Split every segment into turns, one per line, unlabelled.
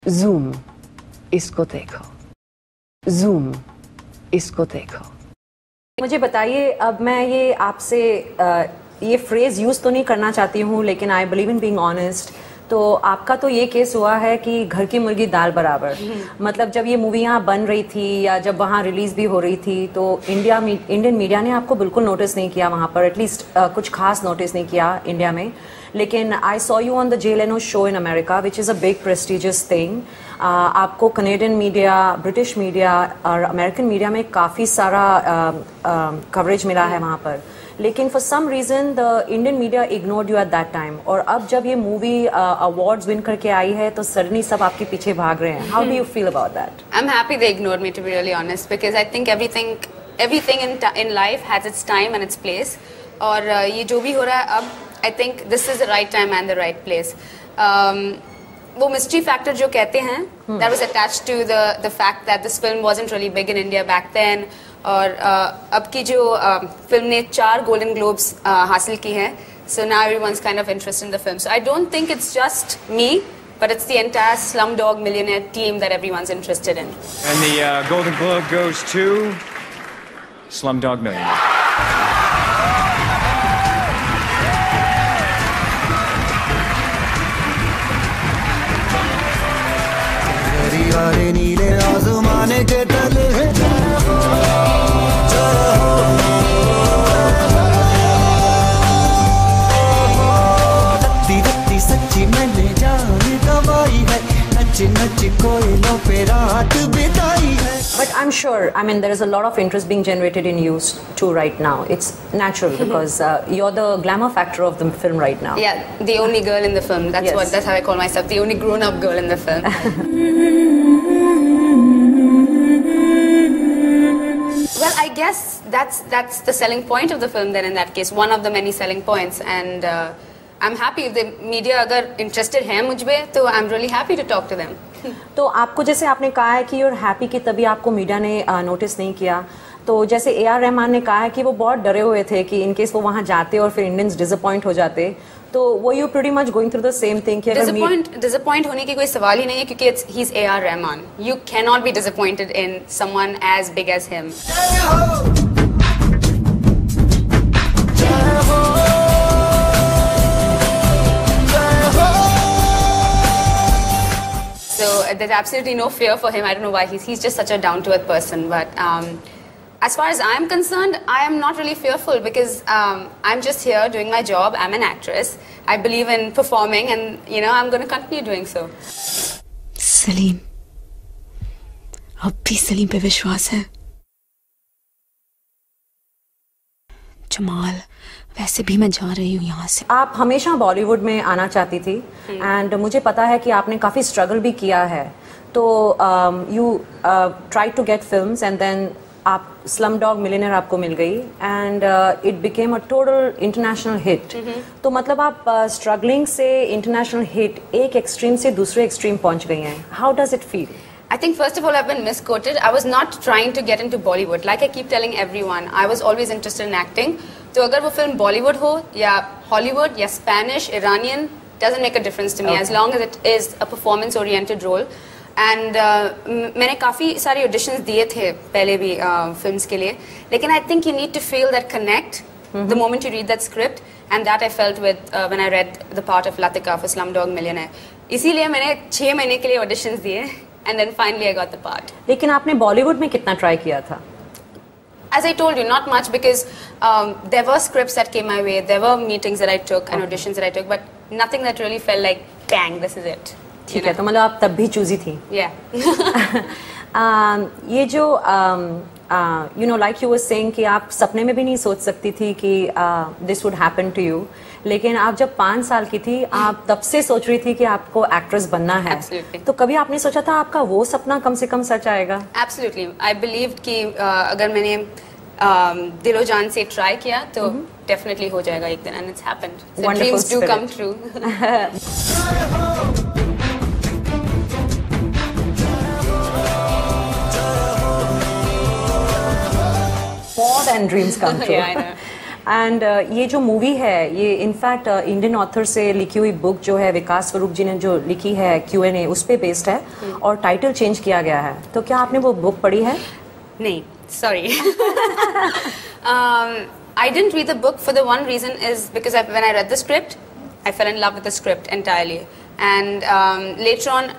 Zoom, इसको देखो, zoom, इसको देखो। मुझे बताइए, अब मैं ये आपसे ये फ्रेज यूज तो नहीं करना चाहती हूँ, लेकिन I believe in being honest. तो आपका तो ये केस हुआ है कि घर की मुर्गी दाल बराबर। मतलब जब ये मूवी यहाँ बन रही थी या जब वहाँ रिलीज भी हो रही थी, तो इंडियन मीडिया ने आपको बिल्कुल नोटिस नहीं किया वहाँ पर, एटलीस्ट कुछ खास नोटिस नहीं किया इंडिया में। लेकिन I saw you on the Jay Leno show in America, which is a big prestigious thing. आपको कनेडियन मीडिया, ब्रिटिश मीडिया और अमेरिकन मीडिया में काफ़ी सारा कवरेज मिला है वहाँ पर, लेकिन for some reason the Indian media ignored you at that time. और अब जब ये मूवी अवार्ड्स विन करके आई है तो सडनली सब आपके पीछे भाग रहे हैं। How do you feel about that?
I am happy they ignored me, to be really honest, because I think everything in life has its time and its place. और ये जो भी हो रहा है अब, I think this is the right time and the right place. वो mystery factor जो कहते हैं, that was attached to the fact that this film wasn't really big in India back then. और अब की जो फिल्म ने 4 गोल्डन ग्लोब्स हासिल की हैं, so now everyone's kind of interested in the film. So I don't think it's just me, but it's the entire Slumdog Millionaire team that everyone's interested in.
And the Golden Globe goes to Slumdog Millionaire.
नीले आसमाने के तले रत्ती सच्ची मैंने जान गवाई है, नच नच कोयलों पे रात बिताई है।
But I'm sure, I mean, there is a lot of interest being generated in you too right now. It's natural because you're the glamour factor of the film right now.
Yeah, the only girl in the film. That's how I call myself, the only grown-up girl in the film. Well, I guess that's the selling point of the film then, in that case, one of the many selling points. And I'm happy if the media अगर interested हैं मुझ में, तो I'm really happy to talk to them.
तो आपको, जैसे आपने कहा है कि you're happy कि तभी आपको मीडिया ने नोटिस नहीं किया, तो जैसे AR रहमान ने कहा है कि वो बहुत डरे हुए थे कि इन केस वो वहाँ जाते और फिर इंडियंस डिसअपॉइंट हो जाते, तो वो you pretty much going through the same thing?
Disappoint होने की कोई सवाल ही नहीं है, क्योंकि he is AR Rahman. You can not be disappointed in someone as big as him. So there's absolutely no fear for him. I don't know why. He's just such a down-to-earth person. But as far as I'm concerned, I am not really fearful because I'm just here doing my job. I'm an actress. I believe in performing, and I'm going to continue doing so.
Salim, अब भी सलीम पे विश्वास है? जमाल, वैसे भी मैं जा रही हूँ यहाँ से.
आप हमेशा बॉलीवुड में आना चाहती थी एंड मुझे पता है कि आपने काफ़ी स्ट्रगल भी किया है. तो you try to get films and then आप स्लमडॉग मिलियनेयर आपको मिल गई and it became a total international hit. तो मतलब आप स्ट्रगलिंग से इंटरनेशनल हिट एक एक्सट्रीम से दूसरे एक्सट्रीम पहुँच गई हैं. How does it feel?
I think first of all I've been misquoted. I was not trying to get into Bollywood. Like I keep telling everyone, I was always interested in acting. तो अगर वो film Bollywood हो या Hollywood या Spanish, Iranian, doesn't make a difference to me as long as it is a performance oriented role. And मैंने काफ़ी सारे auditions दिए थे पहले भी फिल्म्स के लिए, लेकिन I think you need to feel that connect the moment you read that script, and that I felt with when I read the part of Latika for Slumdog Millionaire. इसीलिए मैंने 6 महीने के लिए auditions दिए. And then finally I got the part.
लेकिन आपने बॉलीवुड में कितना ट्राई किया था?
As I told you, not much because there were scripts that came my way, there were meetings that I took and auditions that I took, but nothing that really felt like, bang, this is it.
ठीक है, तो मतलब आप तब भी choosy थी.
Yeah.
ये जो like you were saying कि आप सपने में भी नहीं सोच सकती थी कि this would happen to you. लेकिन आप जब 5 साल की थी, आप तब से सोच रही थी कि आपको एक्ट्रेस बनना है.
Absolutely.
तो कभी आपने सोचा था आपका वो सपना कम से कम सच आएगा?
Absolutely. I believed कि अगर मैंने दिलो जान से ट्राई किया तो definitely हो जाएगा एक दिन, and it's happened. So
Wonderful
dreams do
spirit.
come true.
More than dreams come true.
Yeah, I know.
And ये जो मूवी है ये इनफैक्ट इंडियन ऑथर से लिखी हुई बुक जो है विकास स्वरूप जी ने जो लिखी है Q&A उस पे बेस्ड है और टाइटल चेंज किया गया है, तो क्या आपने वो बुक पढ़ी है?
नहीं, sorry. I didn't read the book for the one reason is because when I read the script, I fell in love with the script entirely. And later on,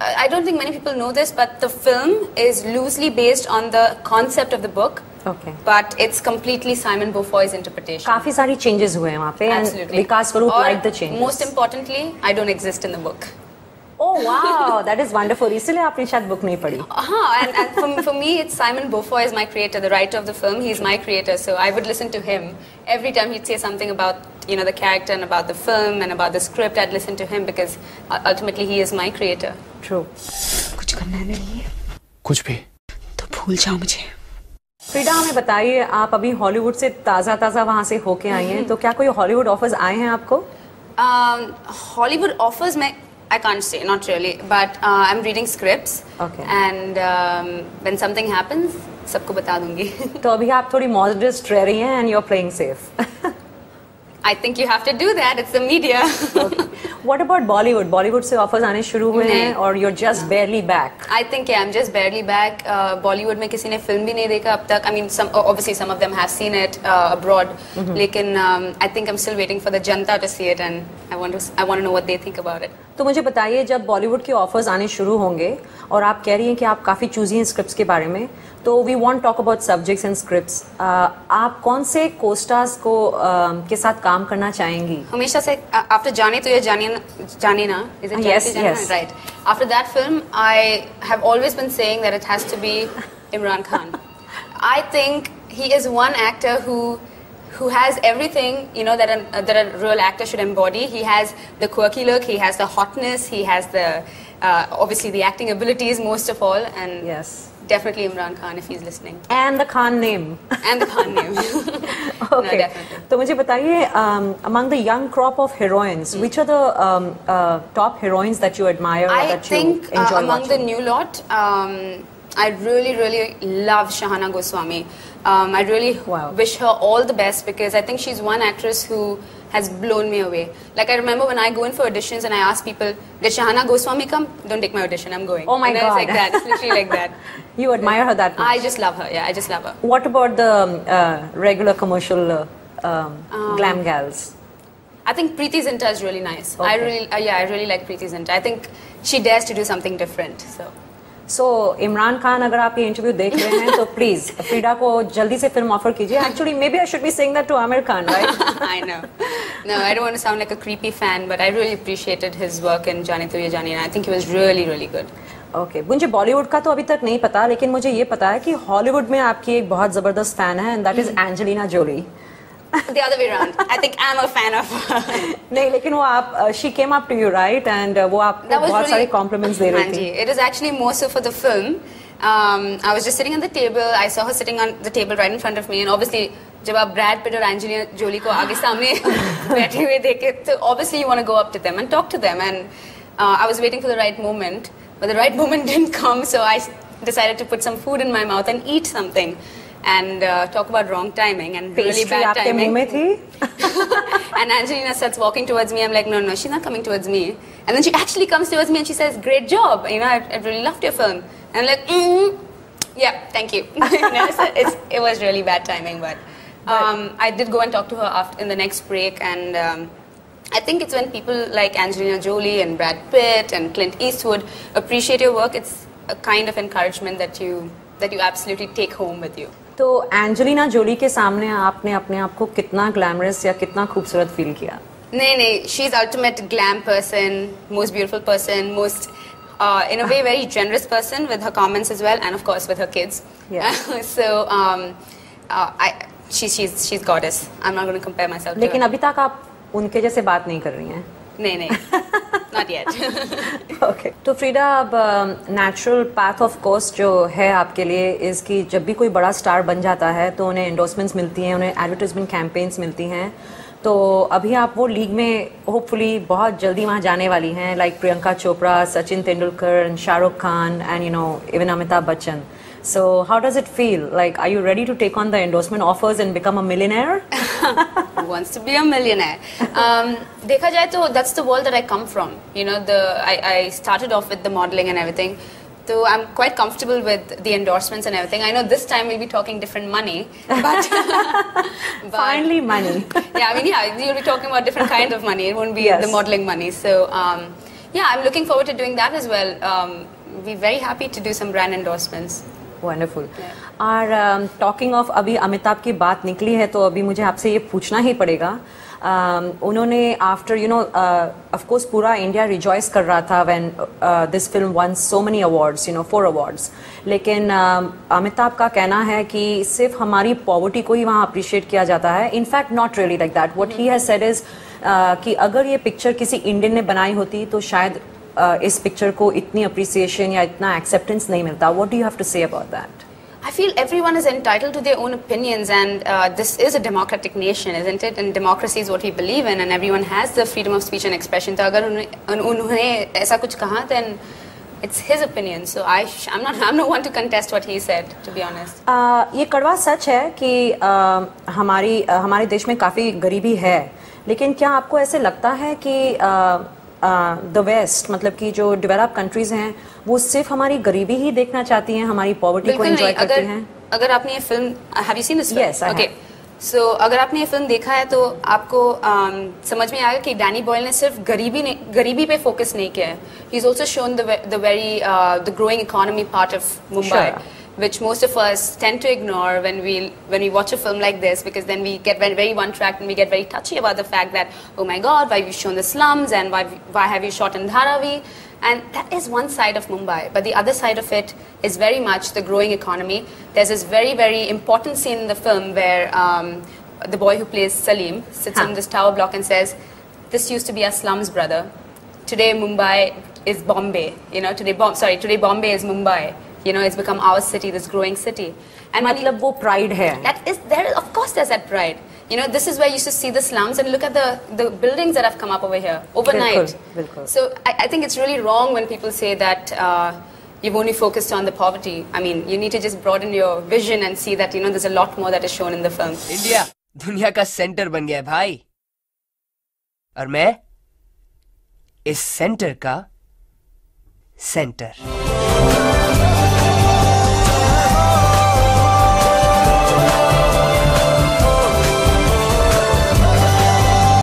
I don't think many people know this, but the film is loosely based on the concept of the book.
Okay.
But it's completely Simon Beaufoy's interpretation.
काफी सारी changes हुए हैं वहाँ पे and विकास स्वरूप liked the changes.
Most importantly, I don't exist in the book.
Oh wow, that is wonderful. इसलिए आपने शायद बुक नहीं पढ़ी.
And for me, it's Simon Beaufoy is my creator, the writer of the film. He's my creator, so I would listen to him every time he'd say something about the character and about the film and about the script. I'd listen to him because ultimately he is my creator.
True.
कुछ करना है नहीं है
कुछ भी
तो भूल जाओ मुझे।
फ्रीडा हमें बताइए, आप अभी हॉलीवुड से ताज़ा वहाँ से होके आई हैं, तो क्या कोई हॉलीवुड ऑफर्स आए हैं आपको?
Hollywood offers में I can't say, not really, but I'm reading scripts.
Okay.
And when something happens, सबको बता दूंगी.
तो अभी आप थोड़ी modest रह रही हैं and you're playing safe.
I think you have to do that. It's the media.
Okay. What about Bollywood? Bollywood से offers आने शुरू हुए हैं और you're just barely back.
I think I'm just barely back. Bollywood में किसी ने film भी नहीं देखा अब तक. I mean, obviously some of them have seen it abroad. लेकिन I think I'm still waiting for the Janata to see it and I want to know what they think about it.
तो मुझे बताइए, जब बॉलीवुड के offers आने शुरू होंगे और आप कह रही हैं कि आप काफ़ी चूजी हैं स्क्रिप्ट्स के बारे में, तो we want talk about subjects and scripts, आप कौन से कोस्टार्स को के साथ काम करना चाहेंगी?
हमेशा से आफ्टर जाने तो ये जाने ना, is it
Yes,
Jani?
yes.
Right. After that film, I have always been saying that it has to be Imran Khan. I think he is one actor who has everything that a real actor should embody. He has the quirky look, he has the hotness, he has the obviously the acting abilities most of all, and
Yes.
definitely Imran Khan if he's listening.
And the Khan name.
And the Khan name.
Okay.
No, definitely.
तो मुझे बताइए, among the young crop of heroines, which are the top heroines that you admire or
I
that you
think
enjoy
among
watching?
the new lot, I really love Shahana Goswami. I really
Wow.
wish her all the best because I think she's one actress who has blown me away. Like I remember when I go in for auditions and I ask people, did Shahana Goswami come? Don't take my audition, I'm going.
Oh my
and
God.
It's like that, it's literally like that.
You admire her that much?
I just love her, yeah, I just love her.
What about the regular commercial glam gals?
I think Preeti Zinta is really nice.
Okay.
I really like Preeti Zinta. I think she dares to do something different, so.
So Imran Khan, अगर आप ये interview देख रहे हैं तो please Frida को जल्दी से फिल्म ऑफर कीजिए. Actually, maybe I should be saying that to Amir Khan, right?
I know. No, I don't want to sound like a creepy fan, but I really appreciated his work in Jaani To Ye Jaani, and I think he was really good.
Okay. मुझे बॉलीवुड का तो अभी तक नहीं पता, लेकिन मुझे ये पता है कि हॉलीवुड में आपकी एक बहुत जबरदस्त फैन है, and that is Angelina Jolie.
The other way around. I think I'm a fan of her.
नहीं, लेकिन वो आप she came up to you, right? And वो आपको बहुत सारे compliments दे रही थी.
It is actually more so for the film. I was just sitting on the table. I saw her sitting on the table right in front of me, and obviously जब आप Brad Pitt और Angelina Jolie को आगे सामने बैठे हुए देखे, तो obviously you want to go up to them and talk to them, and I was waiting for the right moment, but the right moment didn't come, so I decided to put some food in my mouth and eat something. And talk about wrong timing and really bad timing.
मुंह में थी?
And Angelina starts walking towards me. I'm like, no, she's not coming towards me. And then she actually comes towards me and she says, great job. I really loved your film. And I'm like, yeah, thank you. So it was really bad timing, but I did go and talk to her in the next break, and I think it's when people like Angelina Jolie and Brad Pitt and Clint Eastwood appreciate your work, it's a kind of encouragement that you absolutely take home with you.
तो Angelina Jolie के सामने आपने अपने आप को कितना glamorous या कितना खूबसूरत फील किया?
नहीं, she's ultimate glam person, most beautiful person, most in a way very generous person with her comments as well, and of course with her kids.
Yeah.
So she's goddess. I'm not going to compare myself to her.
लेकिन अभी तक आप उनके जैसे बात नहीं कर रही हैं?
नहीं, not yet.
Okay. तो फ्रीडा, अब नेचुरल पाथ ऑफ कोर्स जो है आपके लिए इसकी, जब भी कोई बड़ा स्टार बन जाता है तो उन्हें एंडोर्समेंट्स मिलती हैं, उन्हें एडवर्टाइजमेंट कैंपेन्स मिलती हैं, तो अभी आप वो लीग में होपफुली बहुत जल्दी वहाँ जाने वाली हैं, like Priyanka Chopra, Sachin Tendulkar, Shahrukh Khan and even Amitabh Bachchan. So how does it feel? Like, are you ready to take on the endorsement offers and become a millionaire?
Who wants to be a millionaire? देखा जाए तो that's the world that I come from. You know, I started off with the modeling and everything. So I'm quite comfortable with the endorsements and everything. I know this time we'll be talking different money, but
Finally, money.
yeah, I mean, yeah, you'll be talking about different kind of money. It won't be
Yes.
the modeling money. So yeah, I'm looking forward to doing that as well. We're very happy to do some brand endorsements.
Wonderful. और talking of अभी अमिताभ की बात निकली है तो अभी मुझे आपसे ये पूछना ही पड़ेगा. उन्होंने after you know of course पूरा इंडिया रिजॉइस कर रहा था when this film one so many awards, you know 4 awards. लेकिन अमिताभ का कहना है कि सिर्फ हमारी पॉवर्टी को ही वहाँ अप्रिशिएट किया जाता है. In fact not really like that. What he has said is कि अगर ये पिक्चर किसी इंडियन ने बनाई होती तो शायद इस पिक्चर को इतनी अप्रिसिएशन या इतना एक्सेप्टेंस नहीं मिलता. What do you have to say about that?
I feel everyone is entitled to their own opinions, and this is a democratic nation, isn't it? And democracy is what we believe in, and everyone has the freedom of speech and expression. तो अगर उन्होंने ऐसा कुछ कहा, then it's his opinion. So I'm no one to contest what he said, to be honest.
ये कड़वा सच है कि हमारे देश में काफ़ी गरीबी है. लेकिन क्या आपको ऐसे लगता है कि द वेस्ट, मतलब कि जो डेवलप कंट्रीज हैं, वो सिर्फ हमारी गरीबी ही देखना चाहती हैं, हमारी पॉवर्टी को एंजॉय करती हैं?
अगर आपने ये film, have you seen this film?
Yes, I have.
Okay. So अगर आपने ये फिल्म देखा है तो आपको समझ में आएगा कि डैनी बॉयल ने सिर्फ गरीबी पे फोकस नहीं किया है. He is also shown the growing economy part of Mumbai, which most of us tend to ignore when we watch a film like this, because then we get very one-tracked and we get very touchy about the fact that, oh my God, why have you shown the slums, and why have you shot in Dharavi? And that is one side of Mumbai, but the other side of it is very much the growing economy. There's this very important scene in the film where the boy who plays Salim sits in this tower block and says, "This used to be our slums, brother. Today Mumbai is Bombay. You know, today Bombay is Mumbai. You know, it's become our city, this growing city." And
मतलब वो pride है.
Of course there's that pride. You know, this is where you used to see the slums, and look at the buildings that have come up over here overnight.
बिल्कुल.
So I think it's really wrong when people say that you've only focused on the poverty. I mean, you need to just broaden your vision and see that, you know, there's a lot more that is shown in the film.
India दुनिया का centre बन गया है भाई, और मैं इस centre का सेंटर.